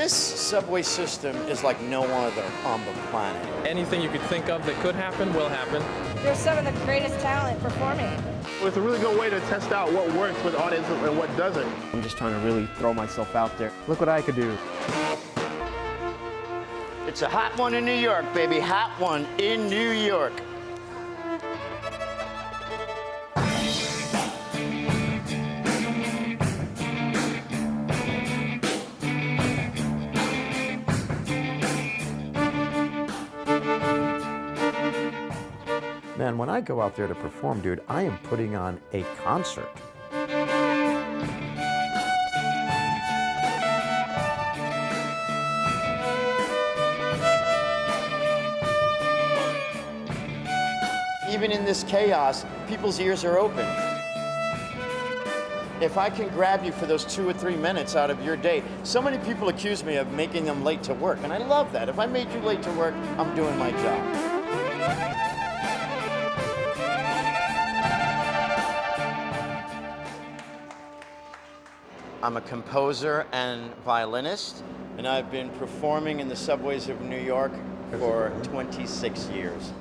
This subway system is like no other on the planet. Anything you could think of that could happen will happen. There's some of the greatest talent performing. It's a really good way to test out what works with audiences and what doesn't. I'm just trying to really throw myself out there. Look what I could do. It's a hot one in New York, baby. Hot one in New York. Man, when I go out there to perform, dude, I am putting on a concert. Even in this chaos, people's ears are open. If I can grab you for those 2 or 3 minutes out of your day, so many people accuse me of making them late to work, and I love that. If I made you late to work, I'm doing my job. I'm a composer and violinist, and I've been performing in the subways of New York for 26 years.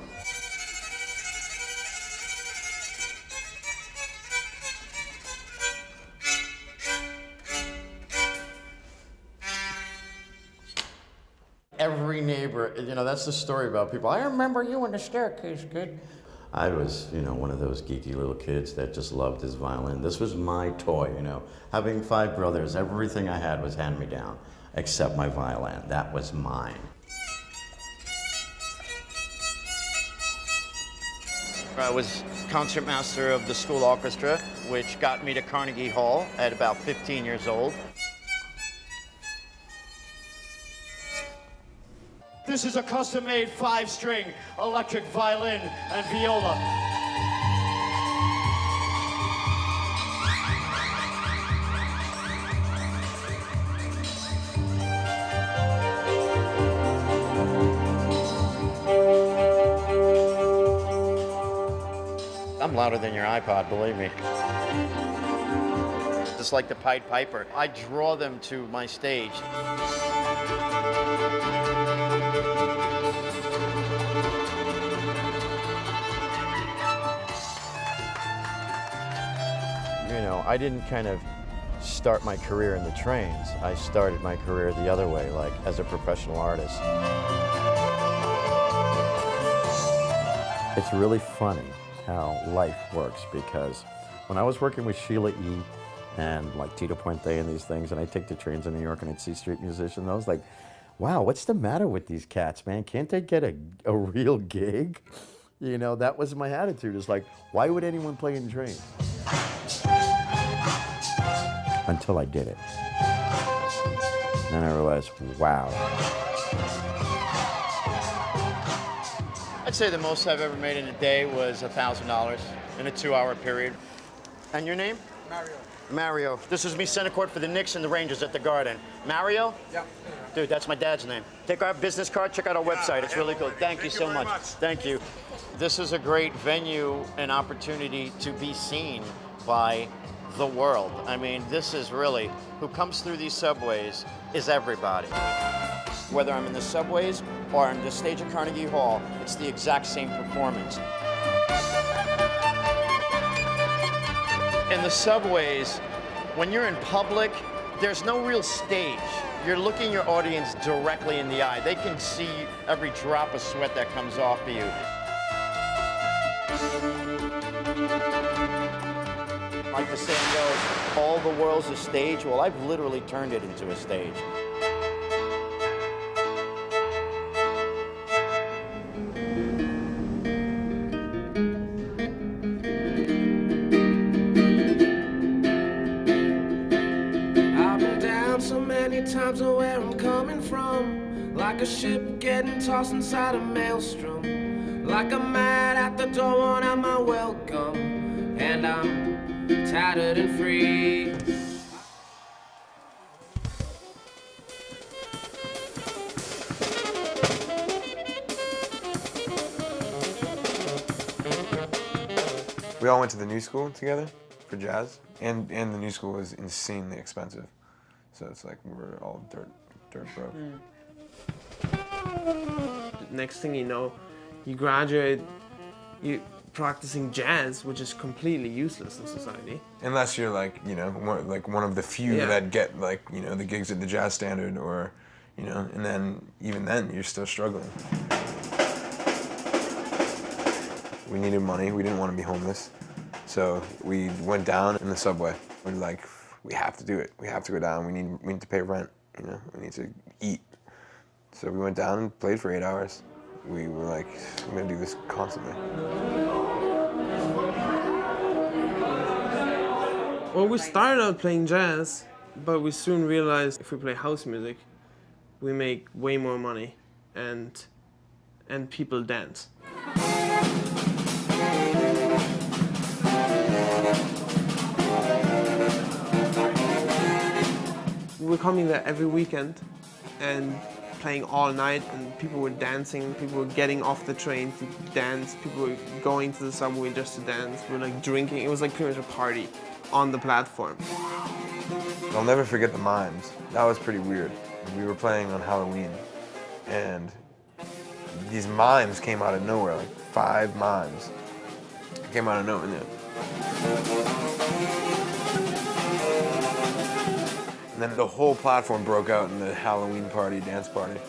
Every neighbor, you know, that's the story about people. I remember you in the staircase, kid. I was, you know, one of those geeky little kids that just loved his violin. This was my toy, you know. Having 5 brothers, everything I had was hand-me-down, except my violin. That was mine. I was concertmaster of the school orchestra, which got me to Carnegie Hall at about 15 years old. This is a custom-made 5-string electric violin and viola. I'm louder than your iPod, believe me. Just like the Pied Piper, I draw them to my stage. You know, I didn't kind of start my career in the trains. I started my career the other way, like as a professional artist. It's really funny how life works, because when I was working with Sheila E. and like Tito Puente and these things, and I'd take the trains in New York and I'd see street musicians, I was like, wow, what's the matter with these cats, man? Can't they get a real gig? You know, that was my attitude. It's like, why would anyone play in trains? Until I did it. Then I realized, wow. I'd say the most I've ever made in a day was $1,000 in a 2-hour period. And your name? Mario. Mario. This is me center court for the Knicks and the Rangers at the Garden. Mario? Yeah. Dude, that's my dad's name. Take our business card, check out our website. It's really cool. Thank you so much. Thank you. This is a great venue and opportunity to be seen by the world. I mean, this is really, who comes through these subways is everybody. Whether I'm in the subways or on the stage at Carnegie Hall, it's the exact same performance. In the subways, when you're in public, there's no real stage. You're looking your audience directly in the eye. They can see every drop of sweat that comes off of you. Like the saying goes, all the world's a stage. Well, I've literally turned it into a stage. Times of where I'm coming from, like a ship getting tossed inside a maelstrom, like I'm mad at the door, won't have my welcome, and I'm tattered and free. We all went to the new school together for jazz, and the new school is insanely expensive. So it's like we're all dirt broke. Next thing you know, you graduate, you practicing jazz, which is completely useless in society. Unless you're like, you know, one of the few Yeah. that get like, you know, the gigs at the Jazz Standard, or, you know, and then even then you're still struggling. We needed money. We didn't want to be homeless, so we went down in the subway. We're like, we have to do it. We have to go down. We need to pay rent. You know, we need to eat. So we went down and played for 8 hours. We were like, I'm gonna do this constantly. Well, we started out playing jazz, but we soon realized if we play house music, we make way more money, and people dance. We were coming there every weekend and playing all night, and people were dancing, people were getting off the train to dance, people were going to the subway just to dance, we were like drinking. It was like pretty much a party on the platform. I'll never forget the mimes. That was pretty weird. We were playing on Halloween, and these mimes came out of nowhere, like 5 mimes. Came out of nowhere. And then the whole platform broke out in the Halloween party, dance party.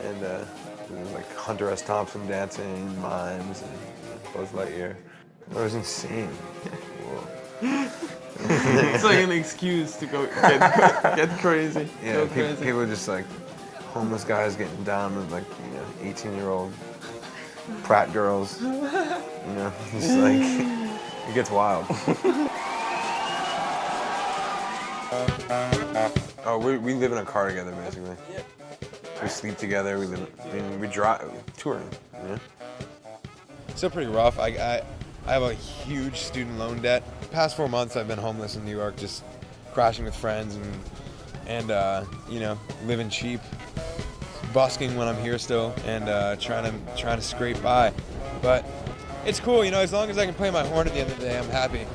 And it was like Hunter S. Thompson dancing, mimes, and Buzz Lightyear. It was insane. Whoa. It's like an excuse to go get crazy. Yeah, Go crazy. people just like homeless guys getting down with like, you know, 18-year-old Pratt girls. You know, just like, it gets wild. Oh, we live in a car together, basically. We sleep together, we drive, touring, you know? Still pretty rough. I have a huge student loan debt. The past 4 months I've been homeless in New York, just crashing with friends and you know, living cheap, busking when I'm here still, and trying to scrape by. But it's cool, you know, as long as I can play my horn at the end of the day, I'm happy.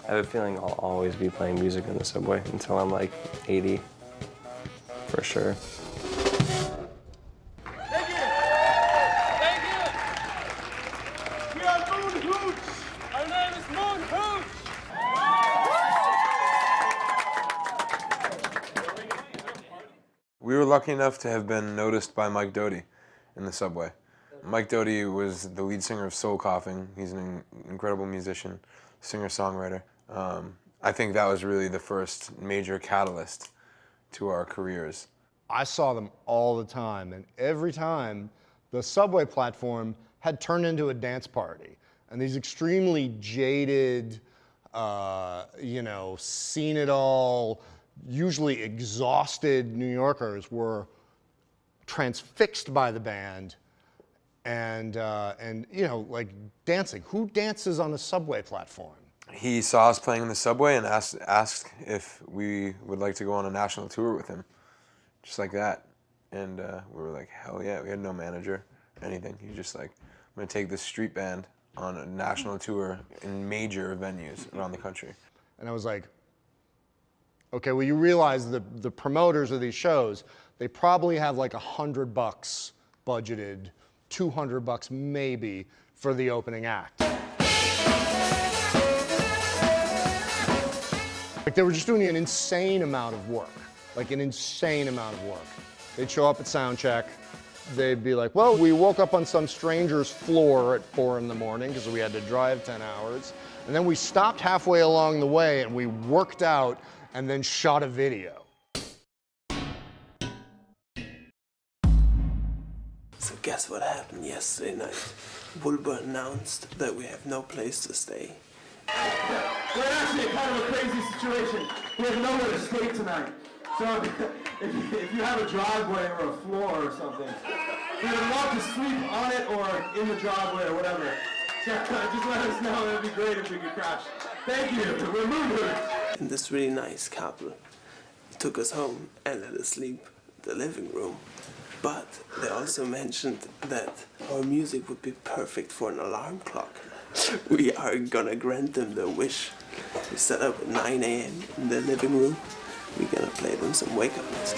I have a feeling I'll always be playing music in the subway until I'm like 80, for sure. Thank you! Thank you! We are Moon Hooch! Our name is Moon Hooch! We were lucky enough to have been noticed by Mike Doughty in the subway. Mike Doughty was the lead singer of Soul Coughing. He's an incredible musician, singer-songwriter. I think that was really the first major catalyst to our careers. I saw them all the time, and every time the subway platform had turned into a dance party. And these extremely jaded, you know, seen it all, usually exhausted New Yorkers were transfixed by the band and you know, like dancing. Who dances on a subway platform? He saw us playing in the subway and asked if we would like to go on a national tour with him, just like that. And we were like, hell yeah. We had no manager, anything. He was just like, I'm gonna take this street band on a national tour in major venues around the country. And I was like, okay, well, you realize the promoters of these shows, they probably have like $100 budgeted, $200 maybe for the opening act. Like they were just doing an insane amount of work, like an insane amount of work. They'd show up at sound check. They'd be like, well, we woke up on some stranger's floor at 4 in the morning because we had to drive 10 hours. And then we stopped halfway along the way and we worked out and then shot a video. So guess what happened yesterday night? Wilbur announced that we have no place to stay. We're actually kind of a crazy situation. We have nowhere to stay tonight. So if you have a driveway or a floor or something, we would love to sleep on it or in the driveway or whatever. So just let us know. It'd be great if we could crash. Thank you. We're moving. And this really nice couple took us home and let us sleep in the living room. But they also mentioned that our music would be perfect for an alarm clock. We are gonna grant them their wish. We set up at 9 a.m. in the living room. We play them some wake-up music.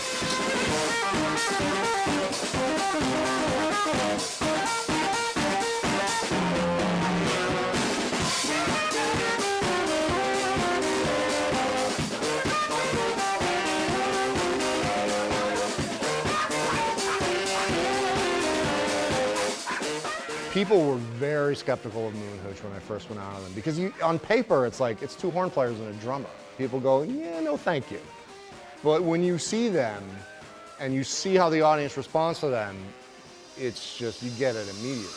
People were very skeptical of Moonhooch when I first went out on them because on paper it's like it's two horn players and a drummer. People go, yeah, no thank you. But when you see them and you see how the audience responds to them, it's just, you get it immediately.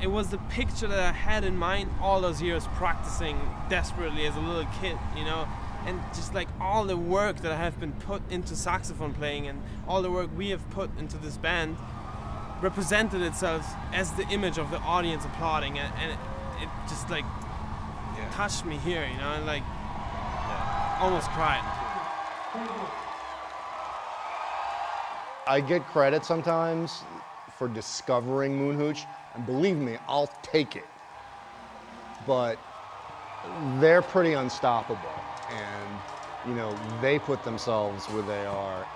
It was the picture that I had in mind all those years practicing desperately as a little kid, you know, and just like all the work that I have been put into saxophone playing and all the work we have put into this band represented itself as the image of the audience applauding, and it just like touched me here, you know, and like almost cried. I get credit sometimes for discovering Moonhooch, and believe me, I'll take it. But they're pretty unstoppable, and you know, they put themselves where they are.